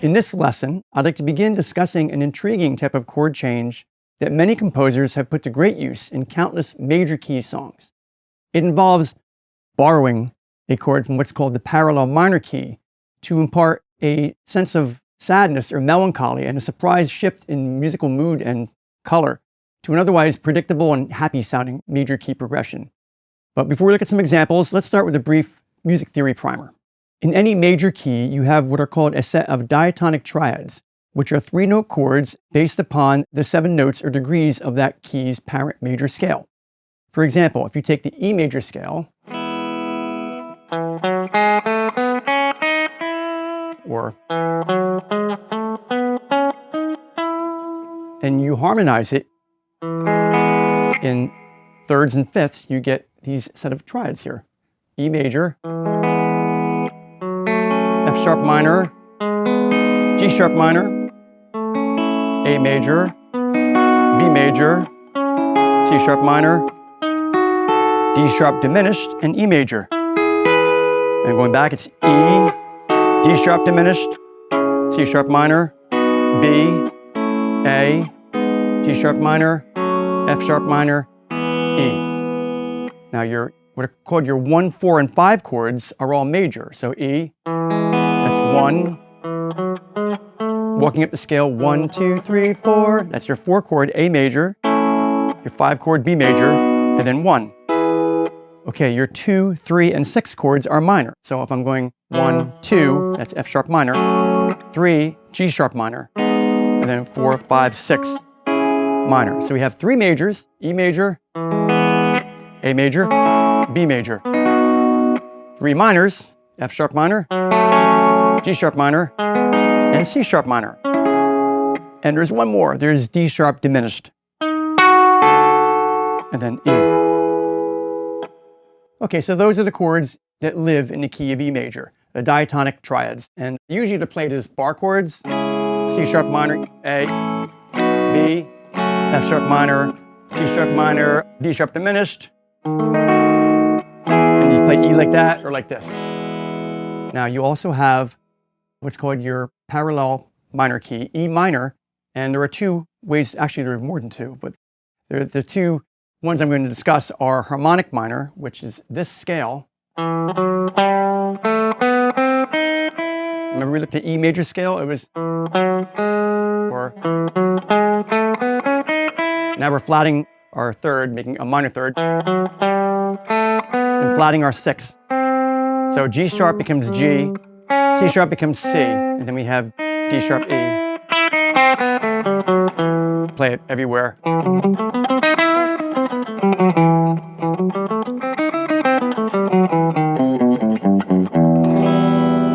In this lesson, I'd like to begin discussing an intriguing type of chord change that many composers have put to great use in countless major key songs. It involves borrowing a chord from what's called the parallel minor key to impart a sense of sadness or melancholy and a surprise shift in musical mood and color to an otherwise predictable and happy sounding major key progression. But before we look at some examples, let's start with a brief music theory primer. In any major key, you have what are called a set of diatonic triads, which are 3-note chords based upon the 7 notes or degrees of that key's parent major scale. For example, if you take the E major scale, or and you harmonize it in thirds and fifths, you get these set of triads here. E major, F sharp minor, G sharp minor, A major, B major, C sharp minor, D sharp diminished, and E major. And going back, it's E, D sharp diminished, C sharp minor, B, A, G sharp minor, F sharp minor, E. Now what are called your 1, 4, and 5 chords are all major. So E, that's 1. Walking up the scale, 1, 2, 3, 4. That's your 4 chord A major, your 5 chord B major, and then 1. Okay, your 2, 3, and 6 chords are minor. So if I'm going 1, 2, that's F sharp minor, 3, G sharp minor, and then 4, 5, 6 minor. So we have 3 majors, E major, A major, B major. 3 minors, F sharp minor, G sharp minor, and C sharp minor. And there's one more, there's D sharp diminished, and then E. Okay, so those are the chords that live in the key of E major, the diatonic triads. And usually they're played as bar chords, C sharp minor, A, B, F sharp minor, G sharp minor, D sharp diminished. And you play E like that or like this. Now you also have what's called your parallel minor key, E minor. And there are 2 ways, actually there are more than 2, but the 2 ones I'm going to discuss are harmonic minor, which is this scale. Remember we looked at E major scale? It was, or, now we're flatting our third, making a minor third, and flatting our 6th. So G sharp becomes G, C sharp becomes C, and then we have D sharp E. Play it everywhere.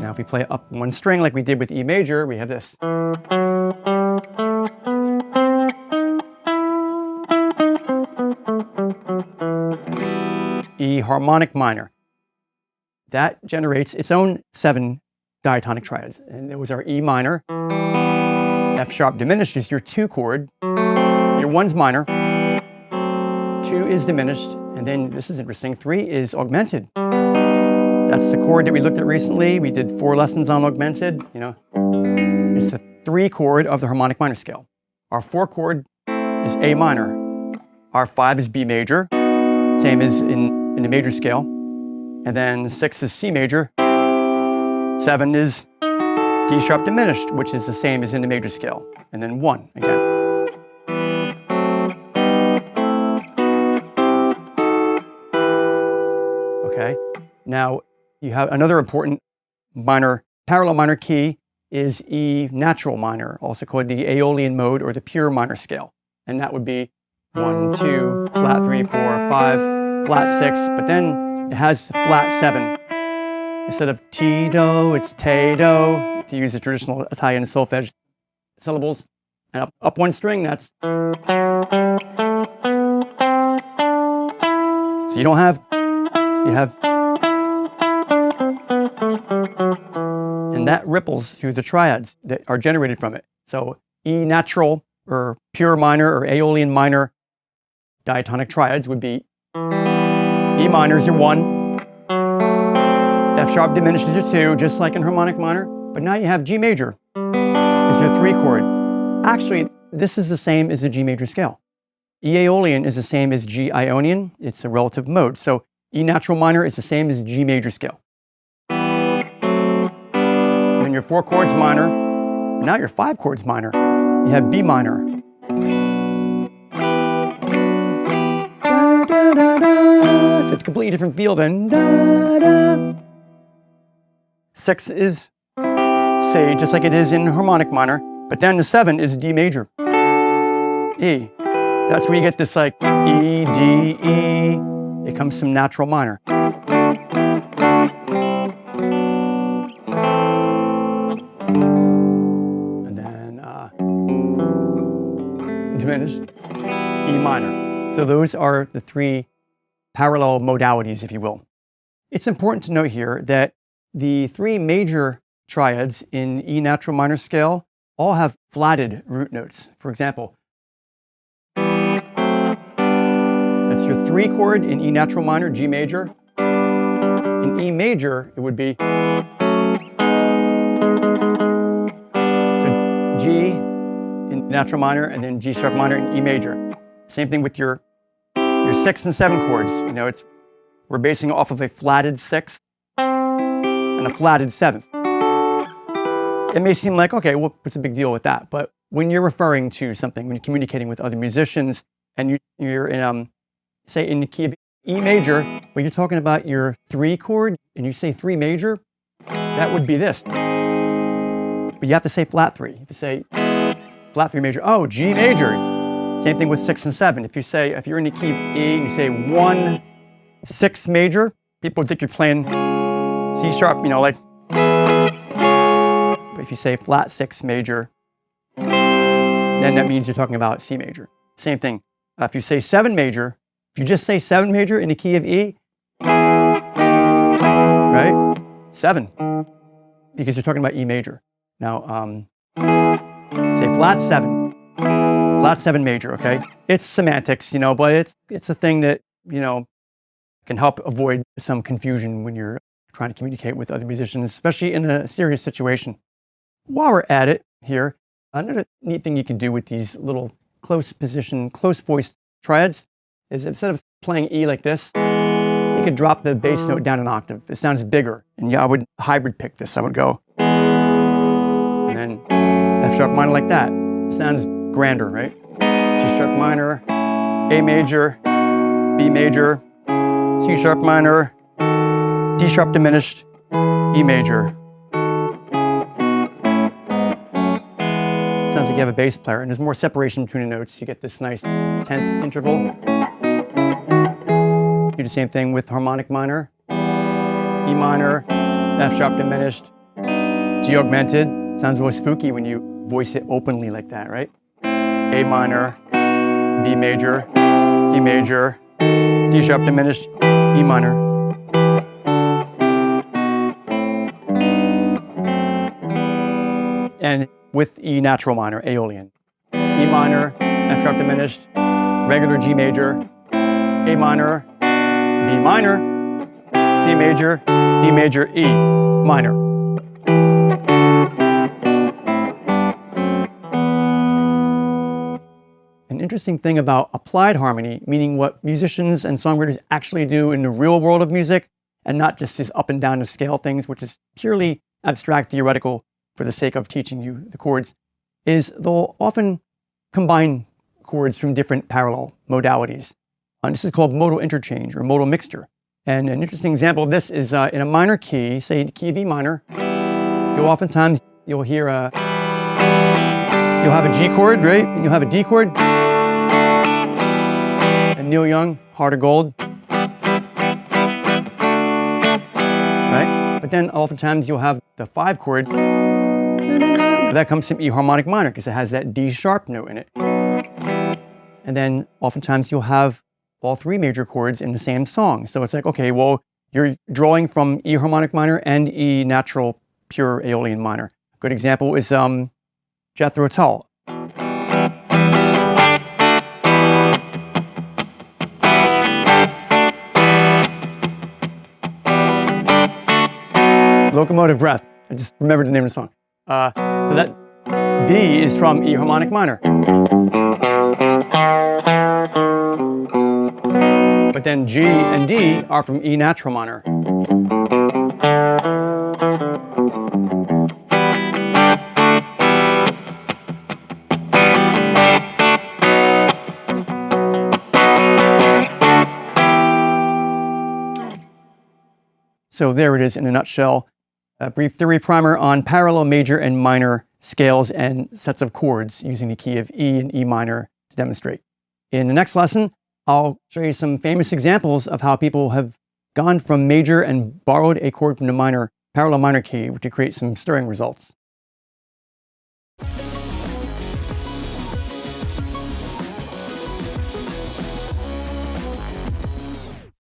Now if we play up 1 string like we did with E major, we have this. E harmonic minor. That generates its own 7 diatonic triads. And those are E minor, F sharp diminished is your 2 chord, your 1's minor, 2 is diminished, and then this is interesting, 3 is augmented. That's the chord that we looked at recently. We did 4 lessons on augmented, It's the 3 chord of the harmonic minor scale. Our 4 chord is A minor. Our 5 is B major, same as in the major scale. And then 6 is C major. 7 is D sharp diminished, which is the same as in the major scale. And then 1 again. Okay, now you have another important parallel minor key is E natural minor, also called the Aeolian mode or the pure minor scale. And that would be 1, 2, flat 3, 4, 5, flat 6, but then it has flat 7. Instead of Ti-Do, it's Te-Do, to use the traditional Italian solfege syllables. And up 1 string, that's. So you don't have, you have. And that ripples through the triads that are generated from it. So E natural or pure minor or Aeolian minor diatonic triads would be E minor is your 1, F sharp diminished is your 2, just like in harmonic minor. But now you have G major. is your 3 chord. Actually, this is the same as the G major scale. E Aeolian is the same as G Ionian. It's a relative mode. So E natural minor is the same as G major scale. And then your 4 chords minor. And now your 5 chords minor. You have B minor. Da, da, da, da. It's a completely different feel than da, da. 6 is C, just like it is in harmonic minor. But then the 7 is D major. E. That's where you get this like E, D, E. It comes from natural minor. And then diminished E minor. So those are the 3 parallel modalities, if you will. It's important to note here that the 3 major triads in E natural minor scale all have flatted root notes. For example, that's your 3 chord in E natural minor, G major. In E major, it would be so G in natural minor and then G sharp minor in E major. Same thing with your 6 and 7 chords. You know, we're basing it off of a flatted 6th and a flatted 7th. It may seem like, okay, well, what's the big deal with that? But when you're referring to something, when you're communicating with other musicians, and you're in, say, in the key of E major, but you're talking about your 3 chord, and you say 3 major, that would be this. But you have to say flat 3. If you say flat 3 major, oh, G major. Same thing with 6 and 7. If you're in the key of E, and you say 1, 6 major, people think you're playing C sharp, you know, like. But if you say flat 6 major, then that means you're talking about C major. Same thing. If you say 7 major, if you just say 7 major in the key of E, right? 7, because you're talking about E major. Now, say flat 7 major, okay? It's semantics, you know, but it's a thing that, you know, can help avoid some confusion when you're trying to communicate with other musicians, especially in a serious situation. While we're at it here, another neat thing you can do with these little close position, close voiced triads is instead of playing E like this, you could drop the bass note down an octave. It sounds bigger. And yeah, I would hybrid pick this. I would go, and then F sharp minor like that. It sounds grander, right? G sharp minor, A major, B major, C sharp minor, D sharp diminished, E major. Sounds like you have a bass player, and there's more separation between the notes. You get this nice 10th interval. Do the same thing with harmonic minor, E minor, F sharp diminished, G augmented. Sounds a little spooky when you voice it openly like that, right? A minor, B major, D major, D sharp diminished, E minor. And with E natural minor, Aeolian. E minor, F sharp diminished, regular G major, A minor, B minor, C major, D major, E minor. An interesting thing about applied harmony, meaning what musicians and songwriters actually do in the real world of music, and not just these up and down the scale things, which is purely abstract theoretical for the sake of teaching you the chords, is they'll often combine chords from different parallel modalities. And this is called modal interchange or modal mixture. And an interesting example of this is in a minor key, say key of E minor, you'll hear you'll have a G chord, right? And you'll have a D chord. And Neil Young, Heart of Gold. Right? But then oftentimes you'll have the 5 chord. That comes from E harmonic minor because it has that D sharp note in it. And then oftentimes you'll have all 3 major chords in the same song. So it's like, okay, well, you're drawing from E harmonic minor and E natural pure Aeolian minor. Good example is Jethro Tull. Locomotive Breath. I just remembered the name of the song. So that B is from E harmonic minor. But then G and D are from E natural minor. So there it is in a nutshell. A brief theory primer on parallel major and minor scales and sets of chords using the key of E and E minor to demonstrate. In the next lesson, I'll show you some famous examples of how people have gone from major and borrowed a chord from the minor, parallel minor key to create some stirring results.